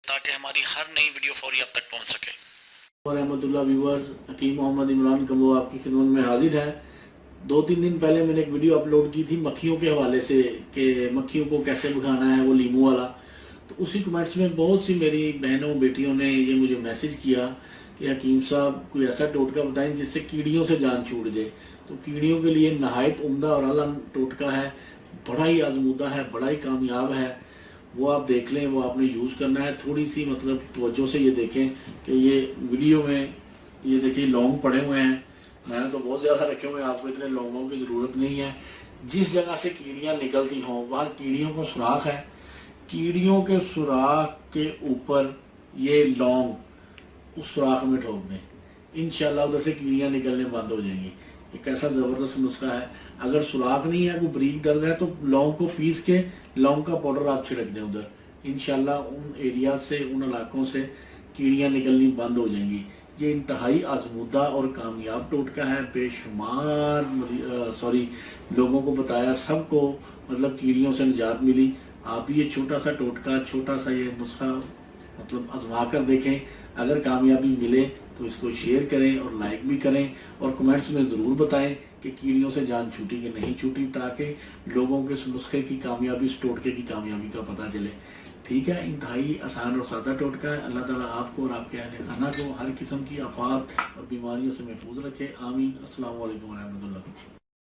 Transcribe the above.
تاکہ ہماری ہر نئی ویڈیو فوری آپ تک پہنچ سکے۔ رحمۃ اللہ ویورز، حکیم محمد عمران کمبو آپ کی خدمت میں حاضر ہے۔ 2-3 دن پہلے میں نے ایک ویڈیو اپلوڈ کی تھی مکھیوں کے حوالے سے کہ مکھیوں کو کیسے بھگانا ہے، وہ لیمو والا۔ تو اسی کمنٹس میں بہت سی میری بہنوں بیٹیوں نے یہ مجھے میسج کیا کہ حکیم صاحب کوئی ایسا ٹوٹکا بتائیں جس سے کیڑیوں سے جان چھوٹ جائے۔ تو کیڑیوں کے لیے نہایت عمدہ اور اعلیٰ ٹوٹکا ہے، بڑا ہی آزمودہ ہے، بڑا ہی کامیاب ہے، وہ آپ دیکھ لیں، وہ آپ نے یوز کرنا ہے۔ تھوڑی سی مطلب توجہ سے یہ دیکھیں کہ یہ ویڈیو میں یہ دیکھیں لونگ پڑے ہوئے ہیں، میں نے تو بہت زیادہ رکھے ہوئے ہیں، آپ کو اتنے لونگوں کی ضرورت نہیں ہے۔ جس جگہ سے کیڑیاں نکلتی ہوں وہاں کیڑیوں کو سوراخ ہے، کیڑیوں کے سوراخ کے اوپر یہ لونگ اس سوراخ میں ٹھوک دیں، انشاءاللہ ادھر سے کیڑیاں نکلنے بند ہو جائیں گی۔ ایک ایسا زبردست نسخہ ہے۔ اگر سوراخ نہیں ہے، کوئی بریک درد ہے، تو لونگ کو پیس کے لونگ کا پاؤڈر آپ چھڑک دیں ادھر، انشاءاللہ ان ایریاز سے، ان علاقوں سے کیڑیاں نکلنی بند ہو جائیں گی۔ یہ انتہائی آزمودہ اور کامیاب ٹوٹکا ہے، بے شمار لوگوں کو بتایا، سب کو مطلب کیڑیوں سے نجات ملی۔ آپ بھی یہ چھوٹا سا ٹوٹکا، چھوٹا سا یہ نسخہ مطلب آزما کر دیکھیں، اگر کامیابی ملے تو اس کو شیئر کریں اور لائک بھی کریں، اور کمنٹس میں ضرور بتائیں کہ کیڑیوں سے جان چھوٹی کہ نہیں چھوٹی، تاکہ لوگوں کے اس نسخے کی کامیابی، اس ٹوٹکے کی کامیابی کا پتہ چلے۔ ٹھیک ہے، انتہائی آسان اور سادہ ٹوٹکا ہے۔ اللہ تعالیٰ آپ کو اور آپ کے اہل خانہ کو ہر قسم کی آفات اور بیماریوں سے محفوظ رکھے، آمین۔ السلام علیکم ورحمۃ اللہ۔